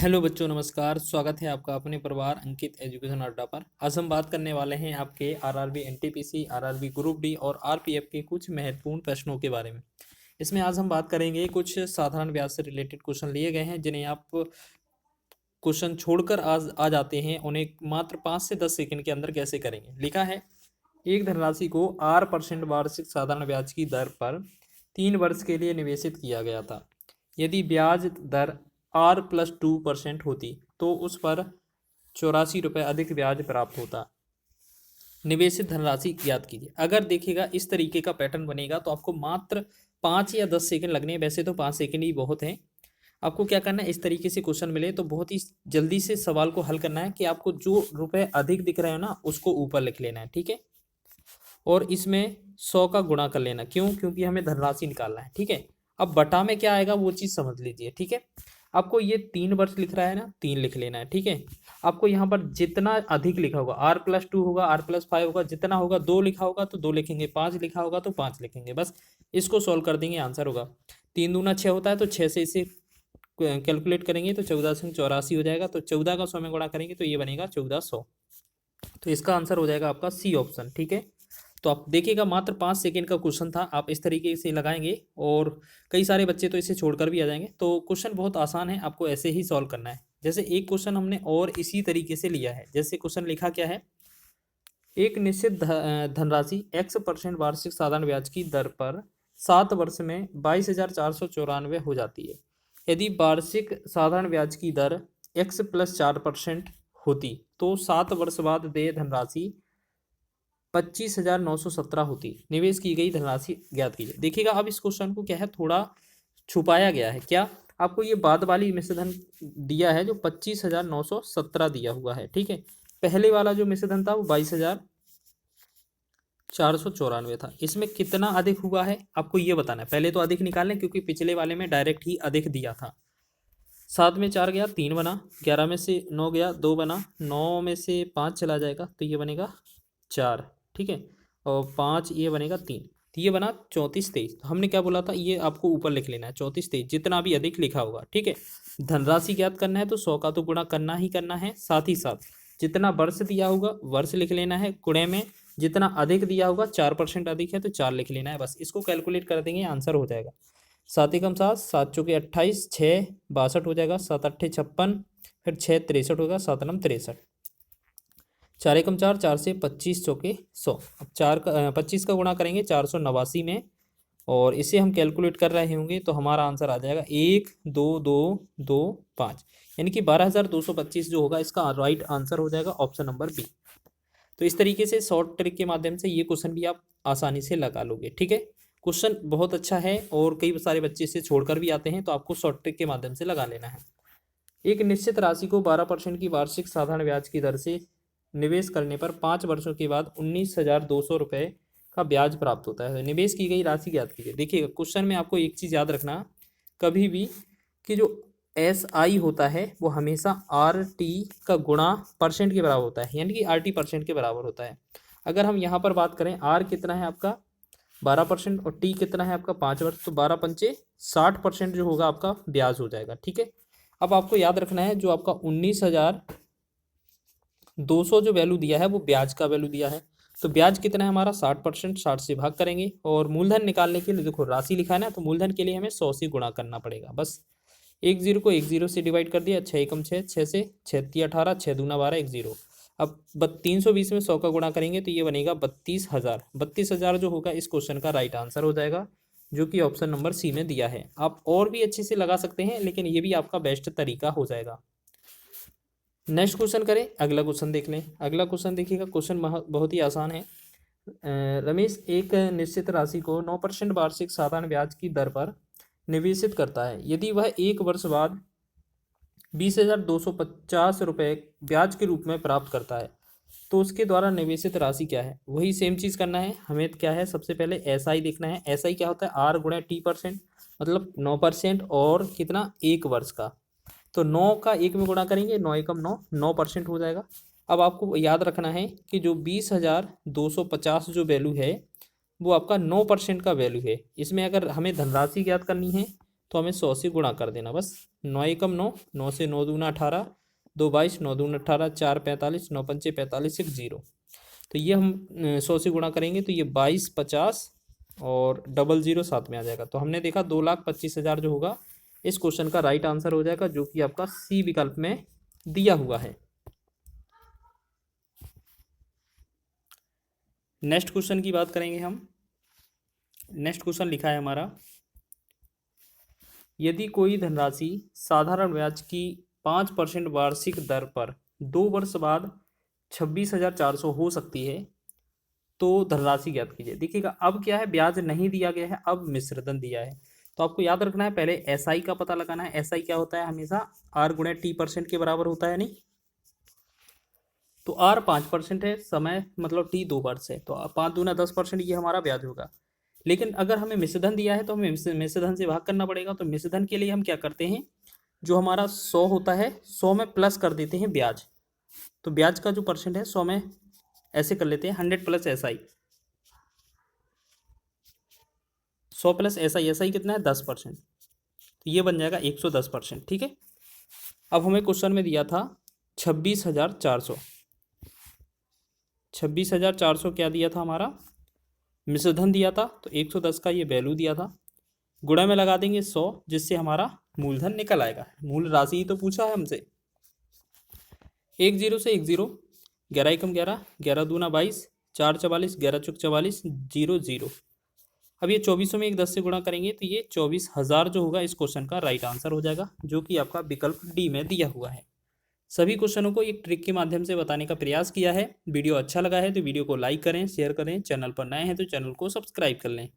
Hello बच्चों, नमस्कार। स्वागत है आपका अपने परिवार अंकित एजुकेशन अड्डा पर। आज हम बात करने वाले हैं आपके RRB NTPC, RRB group D और आरपीएफ के कुछ महत्वपूर्ण प्रश्नों के बारे में। इसमें आज हम बात करेंगे कुछ साधारण ब्याज से रिलेटेड क्वेश्चन लिए गए हैं, जिन्हें आप क्वेश्चन छोड़कर आज आ जाते हैं, उन्हें मात्र 5 से 10 सेकंड के अंदर कैसे करेंगे। लिखा है, एक धनराशि को 8% वार्षिक साधारण ब्याज की दर पर 3 वर्ष के लिए निवेशित किया गया था। यदि ब्याज दर R+2% होती तो उस पर 84 रुपये अधिक ब्याज प्राप्त होता। निवेशित धनराशि ज्ञात कीजिए। अगर देखिएगा इस तरीके का पैटर्न बनेगा तो आपको मात्र 5 या 10 सेकंड लगने हैं। वैसे तो 5 सेकंड ही बहुत हैं। आपको क्या करना है, इस तरीके से क्वेश्चन मिले तो बहुत ही जल्दी से सवाल को हल करना है कि आपको जो रुपए अधिक दिख रहे हो ना, उसको ऊपर लिख लेना है, ठीक है। और इसमें 100 का गुणा कर लेना। क्यों? क्योंकि हमें धनराशि निकालना है, ठीक है। अब बटा में क्या आएगा वो चीज़ समझ लीजिए, ठीक है। आपको ये 3 वर्ष लिख रहा है ना, 3 लिख लेना है, ठीक है। आपको यहाँ पर जितना अधिक लिखा होगा, R+2 होगा, R+5 होगा, जितना होगा, 2 लिखा होगा तो 2 लिखेंगे, 5 लिखा होगा तो 5 लिखेंगे। बस इसको सॉल्व कर देंगे, आंसर होगा 3 दूना 6 होता है, तो 6 से इसे कैलकुलेट करेंगे तो 14 से 84 हो जाएगा। तो 14 का 100 में गुणा करेंगे तो ये बनेगा 1400। तो इसका आंसर हो जाएगा आपका सी ऑप्शन, ठीक है। तो आप देखिएगा, मात्र 5 सेकंड का क्वेश्चन था। आप इस तरीके से लगाएंगे और कई सारे बच्चे तो इसे छोड़कर भी आ जाएंगे। तो क्वेश्चन बहुत आसान है, आपको ऐसे ही सॉल्व करना है। जैसे एक क्वेश्चन हमने और इसी तरीके से लिया है। जैसे क्वेश्चन लिखा क्या है, एक निश्चित धनराशि X% वार्षिक साधारण ब्याज की दर पर 7 वर्ष में 22,494 हो जाती है। यदि वार्षिक साधारण ब्याज की दर X+4% होती तो 7 वर्ष बाद देय धनराशि 25,917 होती। निवेश की गई धनराशि ज्ञात कीजिए। देखिएगा, अब इस क्वेश्चन को क्या है, थोड़ा छुपाया गया है। क्या? आपको ये बाद वाली मिश्रधन दिया है जो 25,917 दिया हुआ है, ठीक है। पहले वाला जो मिश्रधन था वो 22,494 था। इसमें कितना अधिक हुआ है आपको ये बताना है। पहले तो अधिक निकालें, क्योंकि पिछले वाले में डायरेक्ट ही अधिक दिया था। 7 में 4 गया, 3 बना। 11 में से 9 गया, 2 बना। 9 में से 5 चला जाएगा तो ये बनेगा 4, ठीक है। और 5 ये बनेगा 3, तो ये बना 34,23। तो हमने क्या बोला था, ये आपको ऊपर लिख लेना है 34,23, जितना भी अधिक लिखा होगा, ठीक है। धनराशि ज्ञात करना है तो 100 का तो गुणा करना ही करना है। साथ ही साथ जितना वर्ष दिया होगा वर्ष लिख लेना है। गुणे में जितना अधिक दिया होगा, 4% अधिक है तो 4 लिख लेना है। बस इसको कैलकुलेट कर देंगे, आंसर हो जाएगा 7 एकम 7, 7 चौके 28, 6 62 हो जाएगा, 7 अट्ठे 56, फिर 6 63 होगा, 7 नम 63। 4 एकम 4, 4 से 25 चौके 100। अब 25 का गुणा करेंगे 489 में, और इसे हम कैलकुलेट कर रहे होंगे तो हमारा आंसर आ जाएगा 12225, यानी कि 12,225 जो होगा इसका राइट आंसर हो जाएगा ऑप्शन नंबर बी। तो इस तरीके से शॉर्ट ट्रिक के माध्यम से ये क्वेश्चन भी आप आसानी से लगा लोगे, ठीक है। क्वेश्चन बहुत अच्छा है और कई सारे बच्चे इसे छोड़कर भी आते हैं, तो आपको शॉर्ट ट्रिक के माध्यम से लगा लेना है। एक निश्चित राशि को 12% की वार्षिक साधारण ब्याज की दर से निवेश करने पर 5 वर्षों के बाद 19,200 रुपये का ब्याज प्राप्त होता है। निवेश की गई राशि ज्ञात कीजिए। देखिएगा, क्वेश्चन में आपको एक चीज़ याद रखना, कभी भी कि जो SI होता है वो हमेशा RT का गुणा परसेंट के बराबर होता है, यानी कि RT परसेंट के बराबर होता है। अगर हम यहाँ पर बात करें, R कितना है आपका 12% और T कितना है आपका 5 वर्ष, तो 12 पंचे 60% जो होगा आपका ब्याज हो जाएगा, ठीक है। अब आपको याद रखना है, जो आपका 19,200 जो वैल्यू दिया है वो ब्याज का वैल्यू दिया है। तो ब्याज कितना है हमारा 60%, 60 से भाग करेंगे। और मूलधन निकालने के लिए देखो राशि लिखा है ना, तो मूलधन के लिए हमें 100 से गुणा करना पड़ेगा। बस एक जीरो को एक जीरो से डिवाइड कर दिया। 6 एकम 6, 6 से 6 तिया 18, 6 दूना 12, एक जीरो। अब 320 में 100 का गुणा करेंगे तो ये बनेगा 32,000। 32,000 जो होगा इस क्वेश्चन का राइट आंसर हो जाएगा, जो कि ऑप्शन नंबर सी में दिया है। आप और भी अच्छे से लगा सकते हैं, लेकिन ये भी आपका बेस्ट तरीका हो जाएगा। नेक्स्ट क्वेश्चन करें, अगला क्वेश्चन देख लें। अगला क्वेश्चन देखिएगा, क्वेश्चन बहुत ही आसान है। रमेश एक निश्चित राशि को 9% वार्षिक साधारण ब्याज की दर पर निवेशित करता है। यदि वह 1 वर्ष बाद 20,250 रुपये ब्याज के रूप में प्राप्त करता है तो उसके द्वारा निवेशित राशि क्या है। वही सेम चीज़ करना है हमें। क्या है, सबसे पहले SI देखना है। SI क्या होता है, R गुणा T%, मतलब 9% और कितना 1 वर्ष का। तो 9 का 1 में गुणा करेंगे, 9 एकम 9, 9% हो जाएगा। अब आपको याद रखना है कि जो 20,250 जो वैल्यू है वो आपका 9% का वैल्यू है। इसमें अगर हमें धनराशि ज्ञात करनी है तो हमें 100 से गुणा कर देना बस। 9 एकम 9, 9 से 9 दूना 18, 2 22, 9 दूना 18, 4 45, 9 पंचे 45, 1 0। तो ये हम 100 से गुणा करेंगे तो ये 22 50 और 00 साथ में आ जाएगा। तो हमने देखा 2,25,000 जो होगा इस क्वेश्चन का राइट आंसर हो जाएगा, जो कि आपका सी विकल्प में दिया हुआ है। नेक्स्ट क्वेश्चन की बात करेंगे हम। नेक्स्ट क्वेश्चन लिखा है हमारा, यदि कोई धनराशि साधारण ब्याज की 5% वार्षिक दर पर 2 वर्ष बाद 26,400 हो सकती है तो धनराशि ज्ञात कीजिए। देखिएगा अब क्या है, ब्याज नहीं दिया गया है, अब मिश्रधन दिया है। तो आपको याद रखना है, पहले एसआई का पता लगाना है। एसआई क्या होता है, हमेशा आर गुणे टी परसेंट के बराबर होता है नहीं। तो आर 5% है, समय मतलब टी 2 वर्ष है, तो 5 दूना 10%, ये हमारा ब्याज होगा। लेकिन अगर हमें मिश्रधन दिया है तो हमें मिश्रधन से भाग करना पड़ेगा। तो मिश्रधन के लिए हम क्या करते हैं, जो हमारा 100 होता है 100 में प्लस कर देते हैं ब्याज। तो ब्याज का जो परसेंट है 100 में ऐसे कर लेते हैं 100 plus SI, 100 plus SI, SI कितना है 10%, तो ये बन जाएगा 110%। ठीक है। अब हमें क्वेश्चन में दिया था 26,400, 26,400 क्या दिया था हमारा, मिश्रधन दिया था। तो 110 का ये वैल्यू दिया था, गुणा में लगा देंगे 100, जिससे हमारा मूलधन निकल आएगा। मूल राशि ही तो पूछा है हमसे। 1 0 से 1 0, 11 एकम 11, 11 दूना 22, 4 44, 11 चौक 44, 0 0। अब ये 2400 में 10 से गुणा करेंगे तो ये 24,000 जो होगा इस क्वेश्चन का राइट आंसर हो जाएगा, जो कि आपका विकल्प डी में दिया हुआ है। सभी क्वेश्चनों को एक ट्रिक के माध्यम से बताने का प्रयास किया है। वीडियो अच्छा लगा है तो वीडियो को लाइक करें, शेयर करें। चैनल पर नए हैं तो चैनल को सब्सक्राइब कर लें।